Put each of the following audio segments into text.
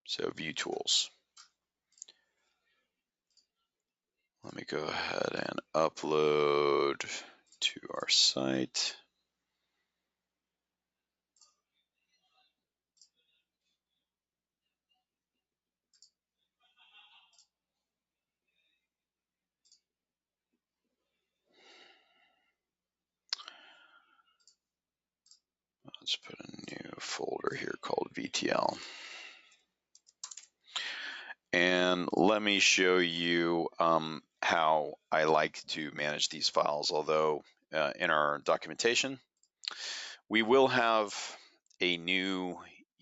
So Viewtools. Let me go ahead and upload to our site. Let's put a new folder here called VTL. And let me show you how I like to manage these files, although in our documentation, we will have a new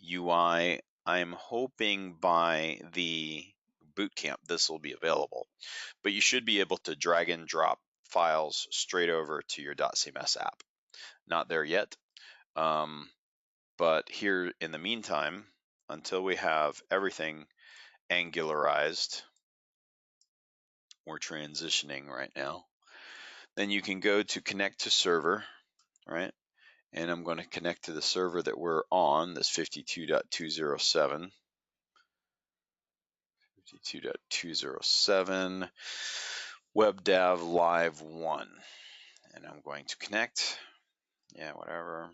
UI. I'm hoping by the bootcamp this will be available, but you should be able to drag and drop files straight over to your dotCMS app. Not there yet, but here in the meantime, until we have everything angularized, we're transitioning right now, then you can go to connect to server, right? And I'm going to connect to the server that we're on, this 52.207. 52.207 WebDAV Live 1. And I'm going to connect. Yeah, whatever.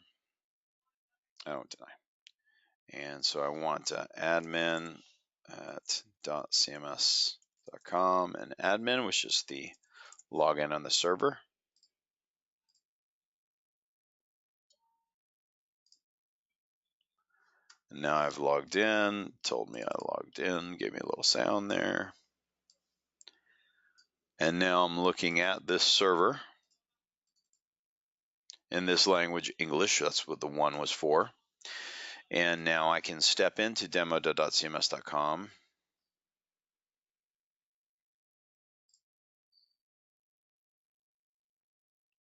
Oh, deny. And so I want admin at .cms.com and admin, which is the login on the server. And now I've logged in, told me I logged in, gave me a little sound there. And now I'm looking at this server in this language, English. That's what the one was for. And now I can step into demo.cms.com.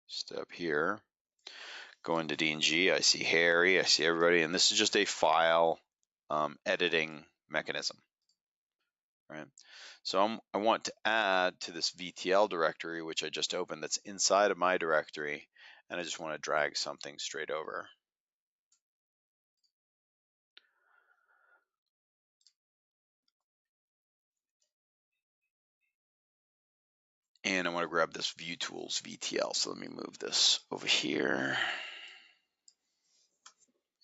Step here, go into D&G. I see Harry, I see everybody, and this is just a file editing mechanism, right? So I want to add to this VTL directory, which I just opened, that's inside of my directory, and I just want to drag something straight over. And I want to grab this Viewtools VTL. So let me move this over here.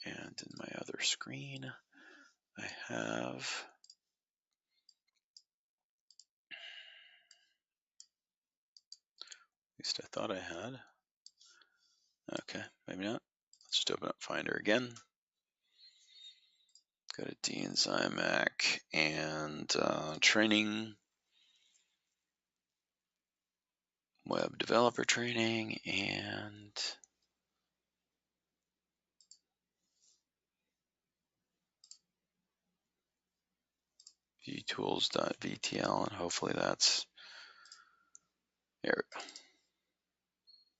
And in my other screen, I have at least I thought I had. Okay, maybe not. Let's just open up Finder again. Go to dotZymac and training, web developer training, and viewtools.vtl, and hopefully that's, there we go.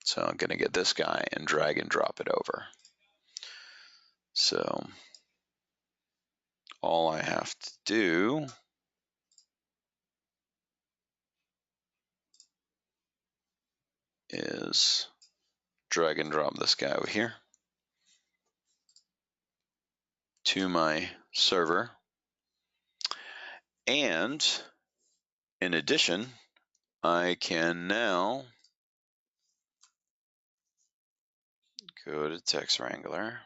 So I'm going to get this guy and drag and drop it over. So all I have to do is drag and drop this guy over here to my server. And in addition, I can now go to Text Wrangler.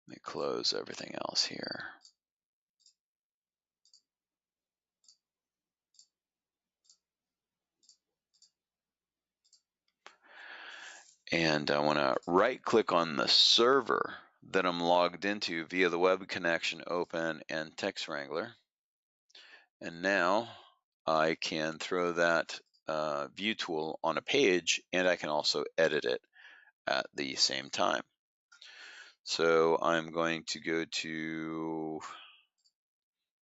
Let me close everything else here. And I want to right click on the server that I'm logged into via the web connection, open, and Text Wrangler. And now I can throw that view tool on a page, and I can also edit it at the same time. So I'm going to go to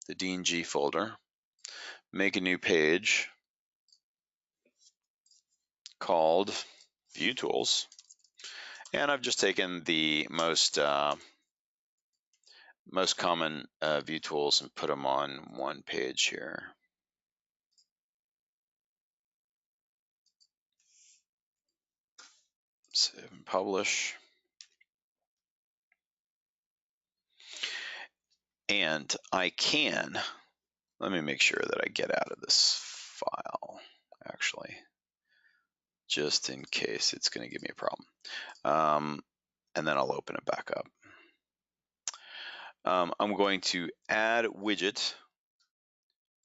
the D&G folder, make a new page called Viewtools, and I've just taken the most common view tools and put them on one page here. Save and publish. And I can, let me make sure that I get out of this file, actually, just in case it's going to give me a problem. And then I'll open it back up. I'm going to add widget.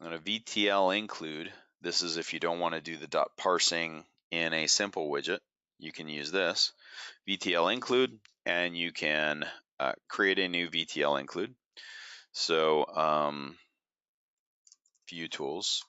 I'm going to Vtl Include. This is if you don't want to do the dot parsing in a simple widget, you can use this. Vtl Include, and you can create a new Vtl Include. So Viewtools.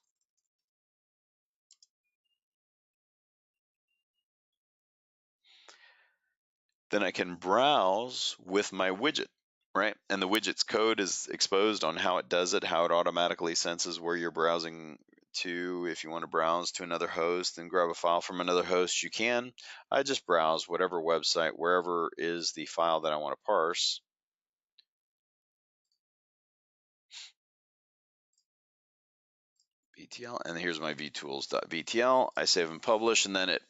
Then I can browse with my widget, right? And the widget's code is exposed on how it does it, how it automatically senses where you're browsing to. If you want to browse to another host and grab a file from another host, you can. I just browse whatever website, wherever is the file that I want to parse. Vtl, and here's my vtools.vtl. I save and publish, and then it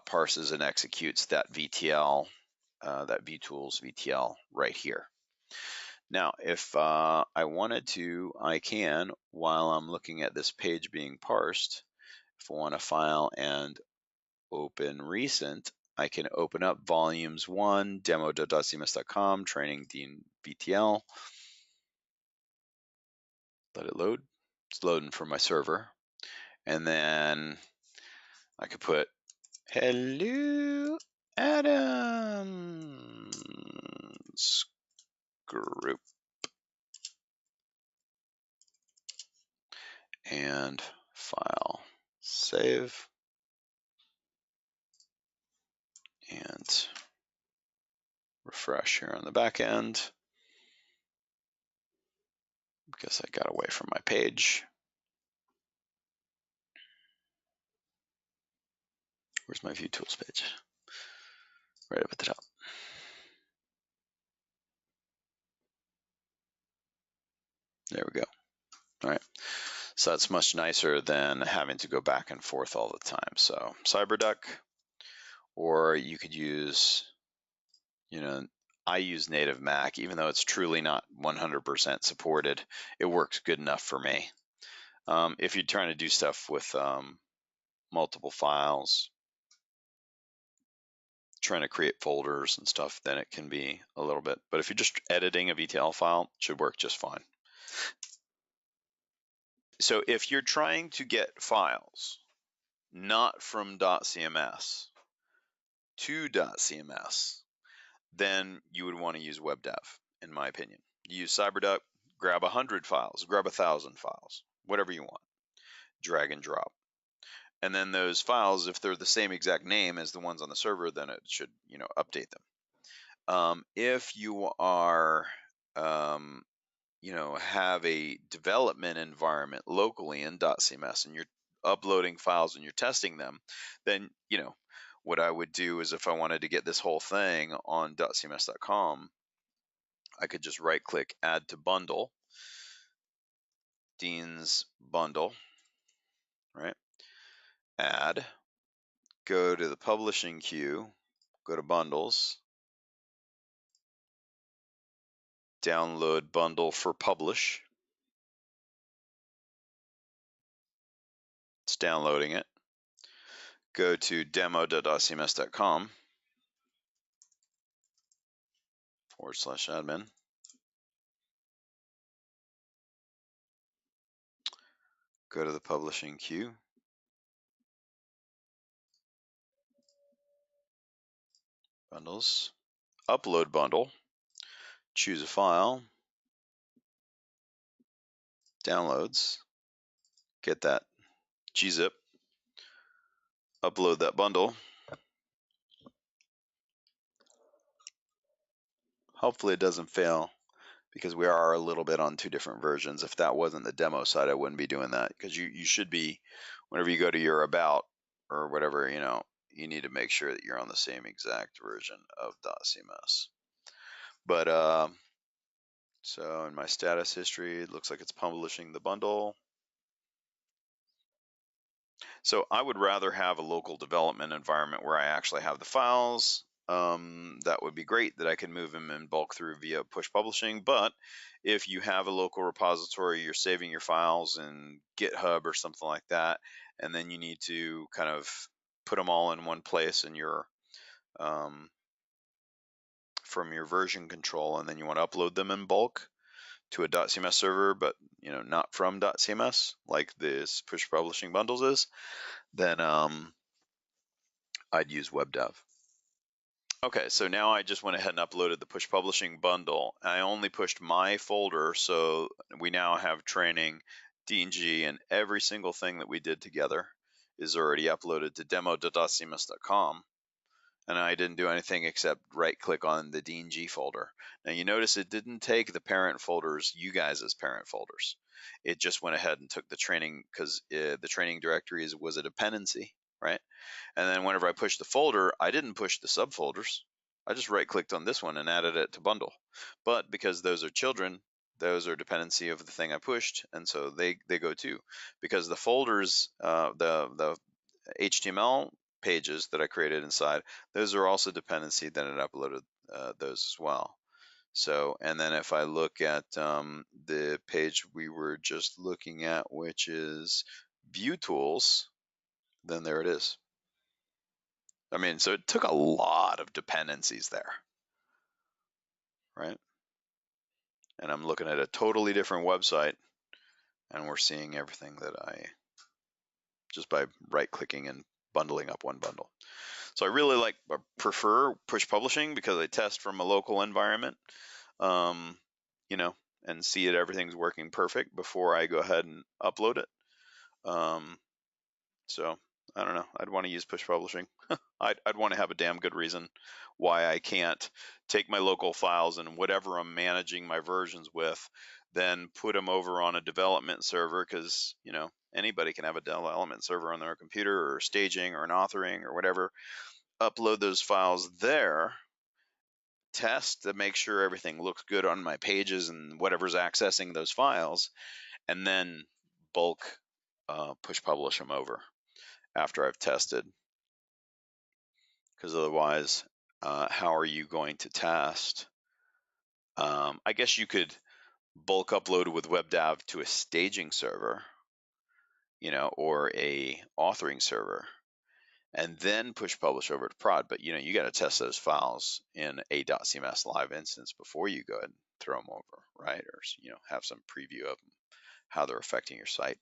parses and executes that VTL, that vtools VTL right here. Now, if I wanted to, I can, while I'm looking at this page being parsed, if I want to file and open recent, I can open up volumes 1, demo.cms.com, training Dean VTL. Let it load. It's loading from my server. And then I could put hello Adams group and file save and refresh here on the back end because I got away from my page. Where's my Viewtools page? Right up at the top. There we go. All right. So that's much nicer than having to go back and forth all the time. So CyberDuck, or you could use, I use native Mac, even though it's truly not 100% supported. It works good enough for me. If you're trying to do stuff with multiple files, trying to create folders and stuff, then it can be a little bit. But if you're just editing a VTL file, it should work just fine. So if you're trying to get files not from dotCMS to dotCMS, then you would want to use WebDev, in my opinion. You use CyberDuck, grab 100 files, grab 1,000 files, whatever you want, drag and drop. And then those files, if they're the same exact name as the ones on the server, then it should, update them. If you are, have a development environment locally in dotCMS and you're uploading files and you're testing them, then, what I would do is if I wanted to get this whole thing on dotcms.com, I could just right click, add to bundle, Dean's bundle, right? Add, go to the publishing queue, go to bundles, download bundle for publish. It's downloading it. Go to demo.dotcms.com /admin. Go to the publishing queue. Bundles. Upload bundle. Choose a file. Downloads. Get that gzip. Upload that bundle. Hopefully it doesn't fail because we are a little bit on 2 different versions. If that wasn't the demo side, I wouldn't be doing that because you should be, whenever you go to your about or whatever, you need to make sure that you're on the same exact version of dotCMS. But so in my status history, it looks like it's publishing the bundle. So I would rather have a local development environment where I actually have the files that would be great that I can move them in bulk through via push publishing. But if you have a local repository, you're saving your files in GitHub or something like that, and then you need to kind of put them all in one place in your from your version control, and then you want to upload them in bulk to a dotCMS server, but not from dotCMS like this push publishing bundles is, then I'd use WebDAV. Okay, so now I just went ahead and uploaded the push publishing bundle. I only pushed my folder, so we now have training, D&G, and every single thing that we did together is already uploaded to demo.dotcms.com. And I didn't do anything except right-click on the D&G folder. Now you notice it didn't take the parent folders, you guys as parent folders. It just went ahead and took the training because the training directory was a dependency, right? And then whenever I pushed the folder, I didn't push the subfolders. I just right-clicked on this one and added it to bundle. But because those are children, those are dependency of the thing I pushed, and so they go too. Because the folders, the HTML pages that I created inside, those are also dependency that it uploaded those as well. So, and then if I look at the page we were just looking at, which is Viewtools, then there it is. I mean, so it took a lot of dependencies there, right? And I'm looking at a totally different website, and we're seeing everything that I, just by right-clicking and bundling up one bundle. So I really prefer push publishing because I test from a local environment, and see that everything's working perfect before I go ahead and upload it. So I don't know. I'd want to use push publishing. I'd want to have a damn good reason why I can't take my local files and whatever I'm managing my versions with, then put them over on a development server, because anybody can have a development server on their computer, or staging, or an authoring, or whatever. Upload those files there, test to make sure everything looks good on my pages and whatever's accessing those files, and then bulk push publish them over after I've tested. Because otherwise, how are you going to test? I guess you could bulk upload with WebDAV to a staging server, or a authoring server, and then push publish over to prod. But you got to test those files in a dotCMS live instance before you go ahead and throw them over, right? Or have some preview of them, how they're affecting your site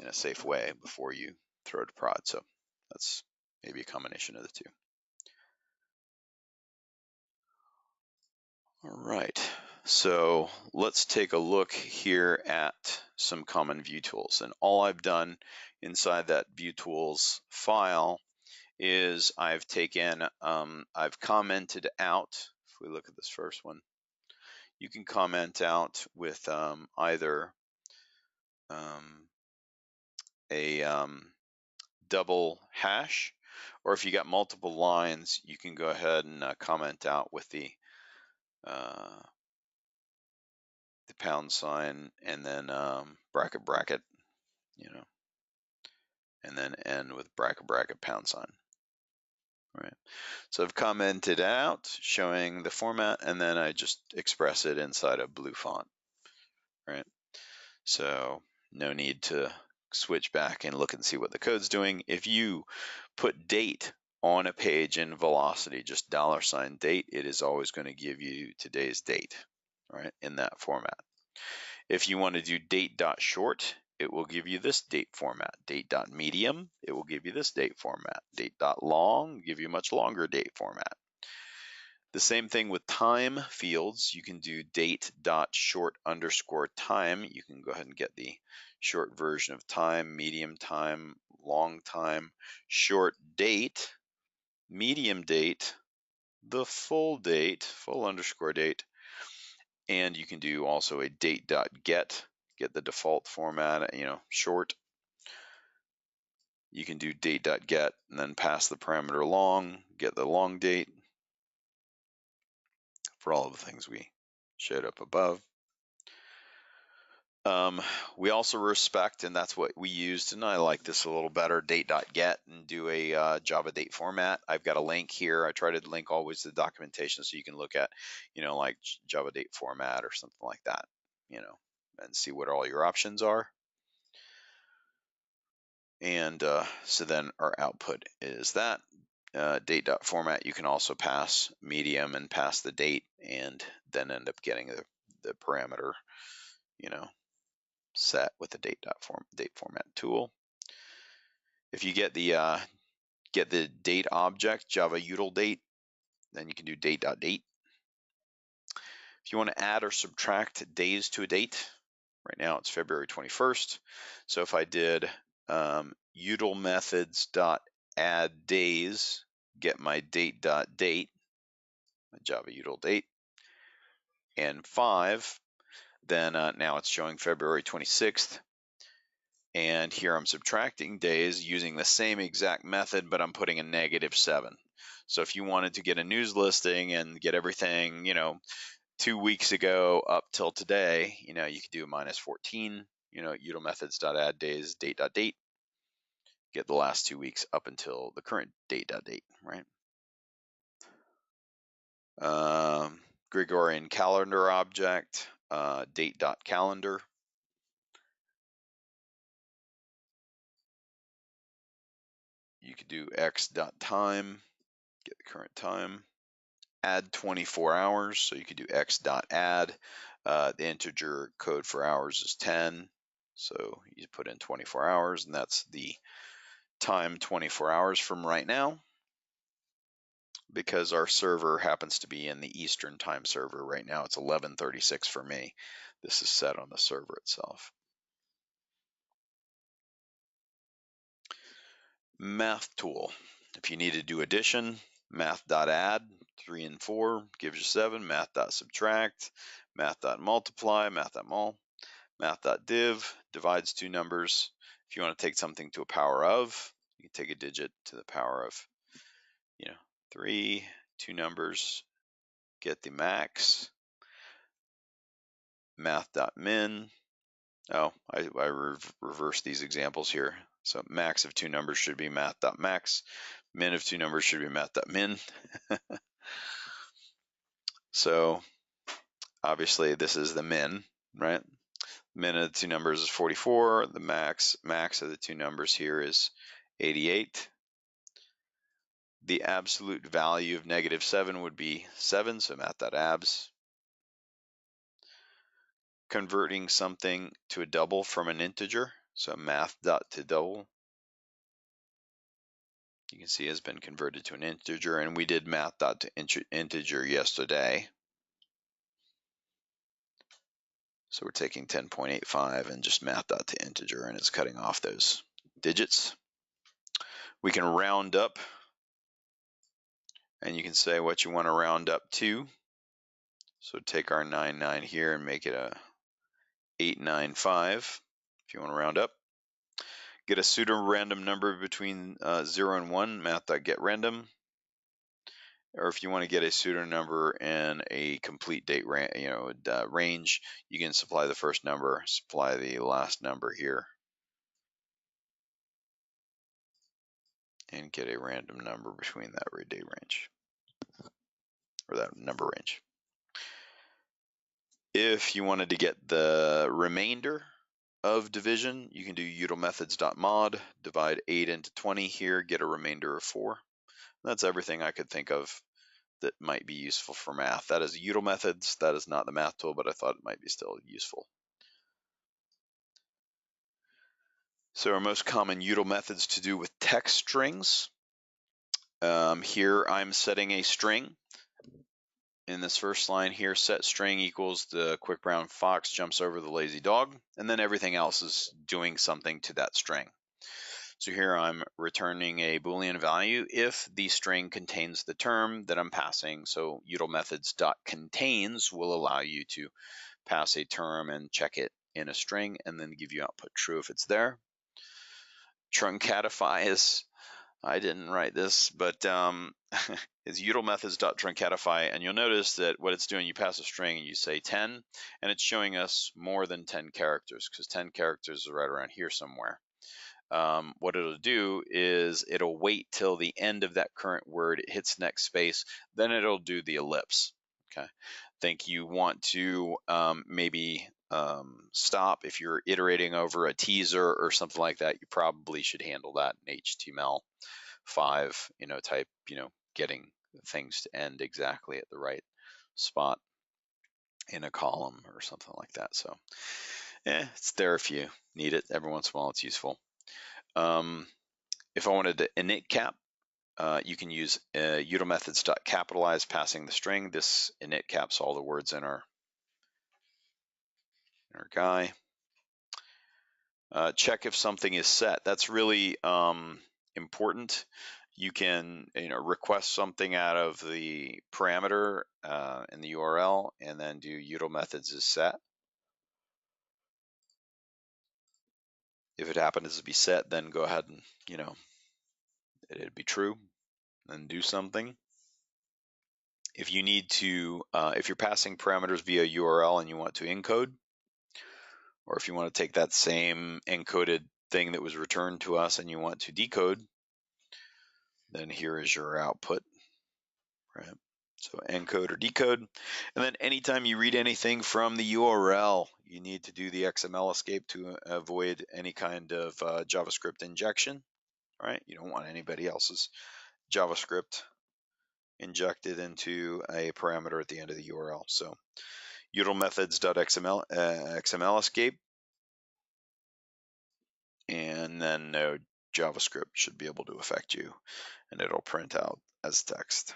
in a safe way before you throw it to prod. So that's maybe a combination of the two. All right, so let's take a look here at some common view tools. And all I've done inside that view tools file is I've taken, I've commented out. If we look at this first one, you can comment out with either a double hash, or if you got multiple lines, you can go ahead and comment out with the pound sign, and then bracket, and then end with bracket pound sign. All right. So I've commented out showing the format, and then I just express it inside a blue font. Right. So no need to switch back and look and see what the code's doing. If you put date on a page in Velocity, just $date, it is always going to give you today's date, right, in that format. If you want to do date.short, it will give you this date format. Date.medium, it will give you this date format. Date.long, give you much longer date format. The same thing with time fields. You can do date.short_time. You can go ahead and get the short version of time, medium time, long time, short date, medium date, the full date, full underscore date, and you can do also a date.get, get the default format, short. You can do date.get and then pass the parameter long, get the long date for all of the things we showed up above. We also respect, and that's what we used, and I like this a little better, date.get, and do a Java date format. I've got a link here. I try to link always the documentation so you can look at, like Java date format or something like that, and see what all your options are. And so then our output is that date.format. You can also pass medium and pass the date, and then end up getting the parameter, set with the date format tool. If you get the date object, Java util date, then you can do date.date. If you want to add or subtract days to a date, right now it's February 21st. So if I did util methods dot add days, get my date.date, my Java util date, and 5, then now it's showing February 26th. And here I'm subtracting days using the same exact method, but I'm putting a -7. So if you wanted to get a news listing and get everything, 2 weeks ago up till today, you could do a -14, util methods.add days, date.date, get the last 2 weeks up until the current date.date, right? Gregorian calendar object, date.calendar. You could do x.time, get the current time. Add 24 hours, so you could do x.add. The integer code for hours is 10, so you put in 24 hours, and that's the time 24 hours from right now, because our server happens to be in the Eastern time server right now. It's 11:36 for me. This is set on the server itself. Math tool. If you need to do addition, math.add, 3 and 4 gives you 7, math.subtract, math.multiply, math.mul, math.div divides two numbers. If you want to take something to a power of, you can take a digit to the power of, 3, two numbers, get the max, math.min. Oh, I reversed these examples here. So max of two numbers should be math.max. Min of two numbers should be math.min. So obviously this is the min, right? Min of the two numbers is 44. The max of the two numbers here is 88. The absolute value of -7 would be 7, so math.abs. Converting something to a double from an integer, so math.toDouble. You can see has been converted to an integer, and we did math.toInteger yesterday. So we're taking 10.85 and just math.toInteger, and it's cutting off those digits. We can round up, and you can say what you want to round up to. So take our 99 here and make it a 895 if you want to round up. Get a pseudo-random number between 0 and 1, math.getRandom. Or if you want to get a pseudo number in a complete date range, you can supply the first number, supply the last number here, and get a random number between that date range, or that number range. If you wanted to get the remainder of division, you can do utilmethods.mod, divide 8 into 20 here, get a remainder of 4. That's everything I could think of that might be useful for math. That is util methods. That is not the math tool, but I thought it might be still useful. So our most common util methods to do with text strings. Here I'm setting a string. In this first line here, set string equals the quick brown fox jumps over the lazy dog, and then everything else is doing something to that string. So here I'm returning a Boolean value if the string contains the term that I'm passing. So util methods.contains will allow you to pass a term and check it in a string and then give you output true if it's there. Truncatify is I didn't write this, but it's utilmethods.truncatify, and you'll notice that what it's doing, you pass a string and you say 10, and it's showing us more than 10 characters, because 10 characters are right around here somewhere. What it'll do is it'll wait till the end of that current word, it hits next space, then it'll do the ellipse. Okay. Think you want to maybe stop if you're iterating over a teaser or something like that. You probably should handle that in HTML5, type, getting things to end exactly at the right spot in a column or something like that. So it's there if you need it. Every once in a while it's useful. If I wanted to init cap, you can use utilmethods.capitalize passing the string. This init caps all the words in our guy. Check if something is set. That's really important. You can request something out of the parameter in the URL and then do utilmethods is set. If it happens to be set, then go ahead and it'd be true and do something. If you need to, if you're passing parameters via URL and you want to encode, or if you want to take that same encoded thing that was returned to us and you want to decode, then here is your output, right? So encode or decode. And then anytime you read anything from the URL, you need to do the XML escape to avoid any kind of JavaScript injection, right? You don't want anybody else's JavaScript injected into a parameter at the end of the URL. So utilmethods.xml XML escape, and then no JavaScript should be able to affect you, and it'll print out as text.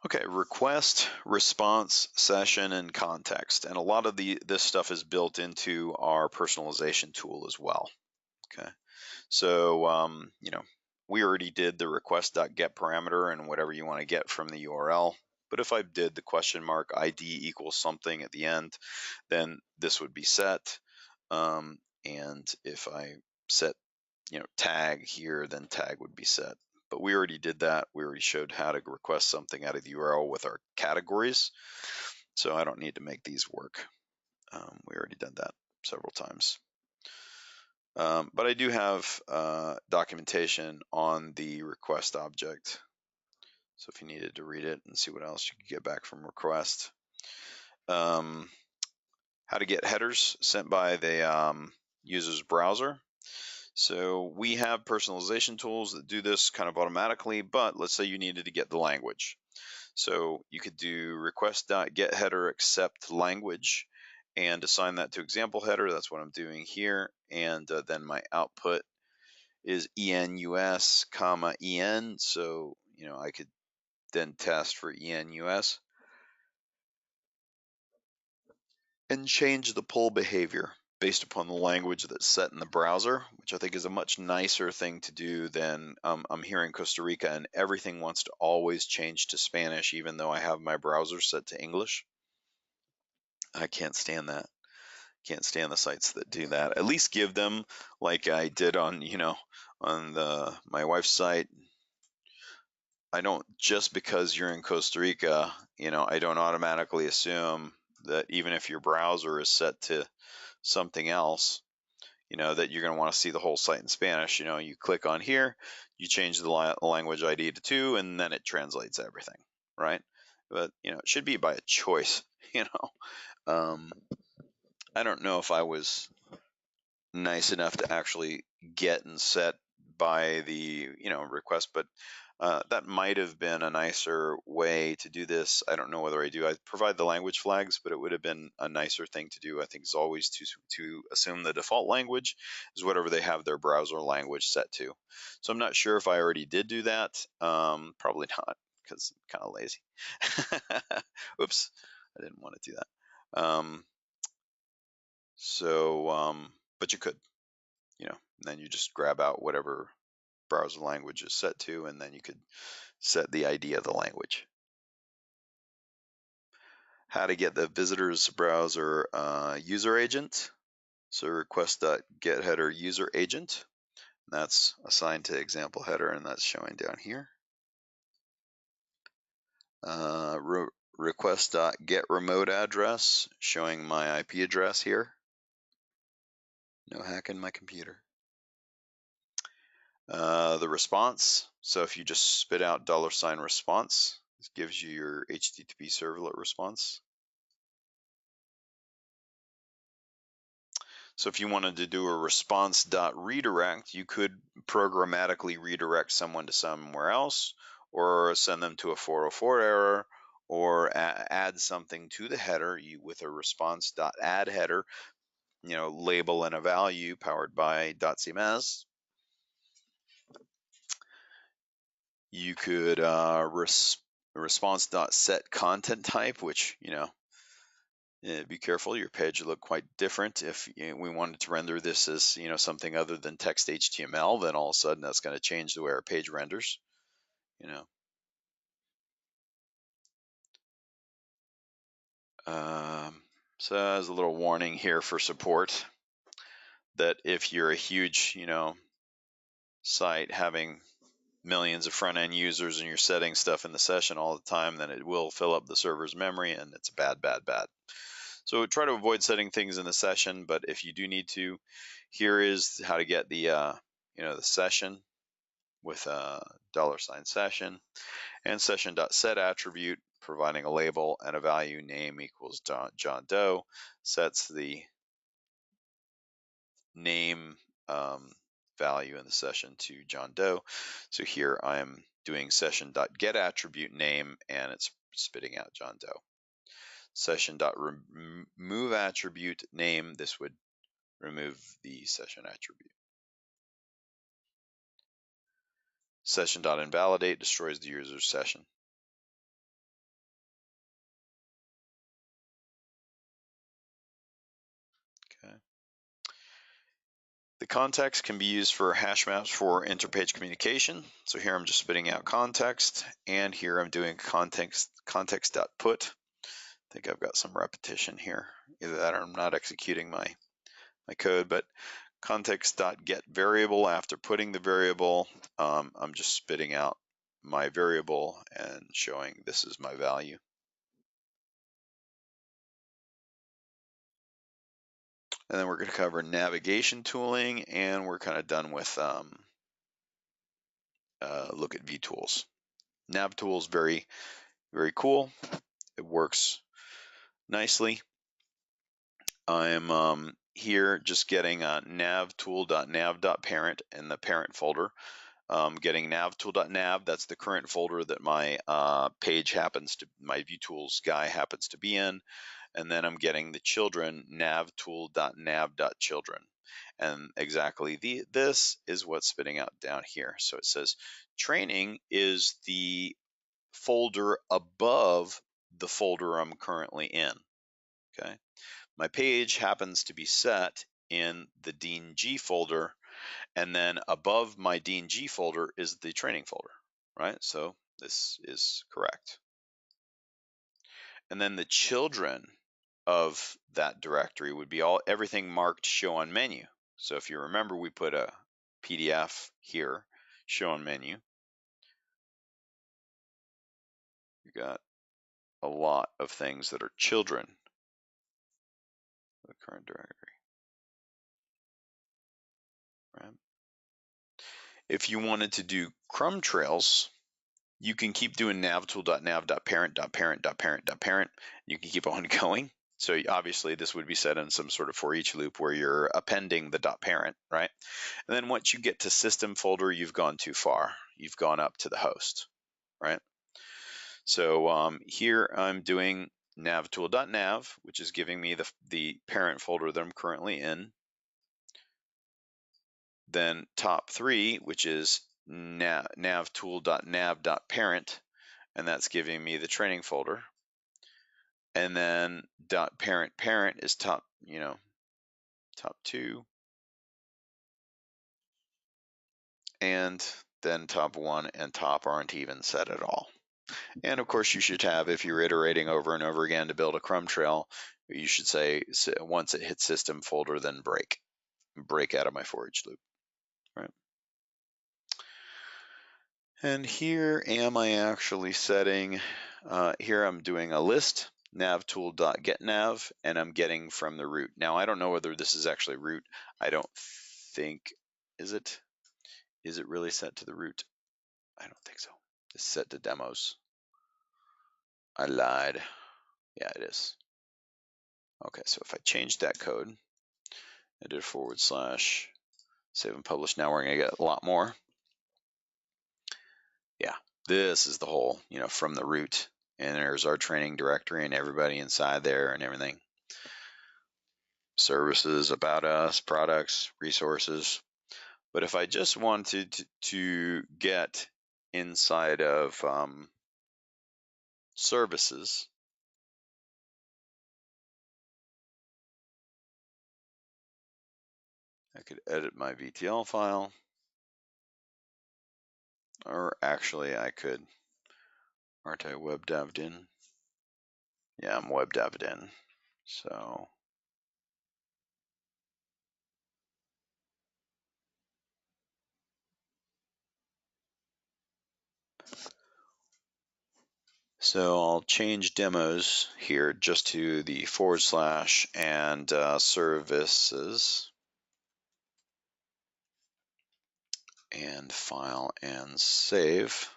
Okay, request, response, session, and context. And a lot of this stuff is built into our personalization tool as well. Okay, so we already did the request.get parameter and whatever you want to get from the URL. But if I did the question mark ID equals something at the end, then this would be set. And if I set tag here, then tag would be set. But we already did that. We already showed how to request something out of the URL with our categories. So I don't need to make these work. We already did that several times. But I do have documentation on the request object. So if you needed to read it and see what else you could get back from request. How to get headers sent by the user's browser. So we have personalization tools that do this kind of automatically, but let's say you needed to get the language. So you could do request.getHeader accept language and assign that to example header. That's what I'm doing here. And then my output is enus, comma, en. So, I could then test for enus and change the pull behavior based upon the language that's set in the browser, which I think is a much nicer thing to do than I'm here in Costa Rica and everything wants to always change to Spanish, even though I have my browser set to English. I can't stand that. Can't stand the sites that do that. At least give them, like I did on, on my wife's site. I don't, just because you're in Costa Rica, I don't automatically assume that even if your browser is set to something else, that you're going to want to see the whole site in Spanish. You click on here, you change the language ID to 2, and then it translates everything, right? But, it should be by a choice, I don't know if I was nice enough to actually get and set by the, request, but that might have been a nicer way to do this. I don't know whether I do. I provide the language flags, but it would have been a nicer thing to do. I think is always to assume the default language is whatever they have their browser language set to. So I'm not sure if I already did do that. Probably not, because I'm kind of lazy. Oops, I didn't want to do that. But you could, and then you just grab out whatever browser language is set to, and then you could set the ID of the language. how to get the visitors browser user agent. So request.get header user agent. That's assigned to example header, and that's showing down here. Request.get remote address, showing my IP address here. No hacking my computer. The response. So if you just spit out $response, this gives you your HTTP servlet response. So if you wanted to do a response.redirect, you could programmatically redirect someone to somewhere else, or send them to a 404 error, or add something to the header with a response.add header, label and a value powered by dotCMS. You could response.set content type, which, be careful, your page will look quite different. If we wanted to render this as something other than text HTML, then all of a sudden that's going to change the way our page renders. So as a little warning here for support, that if you're a huge site having millions of front-end users and you're setting stuff in the session all the time, then it will fill up the server's memory, and it's bad. So try to avoid setting things in the session, but if you do need to, here is how to get the the session with a $session and session.set attribute, providing a label and a value. Name equals John Doe, sets the name value in the session to John Doe. So here I am doing session.get attribute name, and it's spitting out John Doe. Session.remove attribute name, this would remove the session attribute. Session.invalidate destroys the user's session. Okay. The context can be used for hash maps for interpage communication. So here I'm just spitting out context, and here I'm doing context.put. I think I've got some repetition here. Either that or I'm not executing my code, but context.get variable, after putting the variable, I'm just spitting out my variable and showing this is my value. And then we're going to cover navigation tooling, and we're kind of done with look at Viewtools. NavTools, very, very cool. It works nicely. I'm here just getting navtool.nav.parent in the parent folder. Getting navtool.nav, that's the current folder that my page my Viewtools guy happens to be in. And then I'm getting the children, navtool.nav.children. And exactly this is what's spitting out down here. So it says training is the folder above the folder I'm currently in. Okay. My page happens to be set in the DNG folder, and then above my DNG folder is the training folder, right? So this is correct. And then the children of that directory would be everything marked show on menu. So if you remember, we put a PDF here, show on menu. You got a lot of things that are children of the current directory. Right? If you wanted to do crumb trails, you can keep doing navtool.nav.parent.parent.parent.parent. You can keep on going. So obviously this would be set in some sort of for each loop where you're appending the .parent, right? And then once you get to system folder, you've gone too far. You've gone up to the host, right? So here I'm doing navtool.nav, which is giving me the parent folder that I'm currently in. Then top 3, which is navtool.nav.parent, and that's giving me the training folder. And then .parent is top 2. And then top 1 and top aren't even set at all. And of course you should have, if you're iterating over and over again to build a crumb trail, you should say once it hits system folder, then break out of my for each loop, right? And here am I actually setting, here I'm doing a list, navtool.getNav, and I'm getting from the root. Now I don't know whether this is actually root. I don't think, is it really set to the root? I don't think so. It's set to demos. I lied. Yeah, it is. Okay, so if I change that code, I did / save and publish. Now we're going to get a lot more. Yeah, this is the whole, from the root. And there's our training directory and everybody inside there and everything. Services, about us, products, resources. But if I just wanted to get inside of services, I could edit my VTL file. Or actually, I could, aren't I web dev'd in? Yeah, I'm web dev'd in. So I'll change demos here just to the / and services and file and save.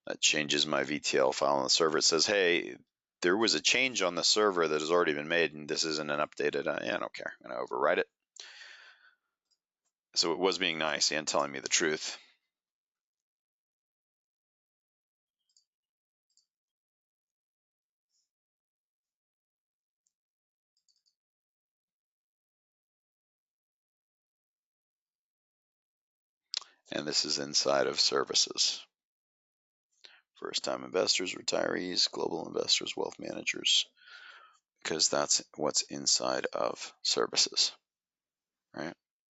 That changes my VTL file on the server. It says, hey, there was a change on the server that has already been made and this isn't an updated. Yeah, I don't care. I'm going to overwrite it. So it was being nice and telling me the truth. And this is inside of services. First-time investors, retirees, global investors, wealth managers, because that's what's inside of services, right?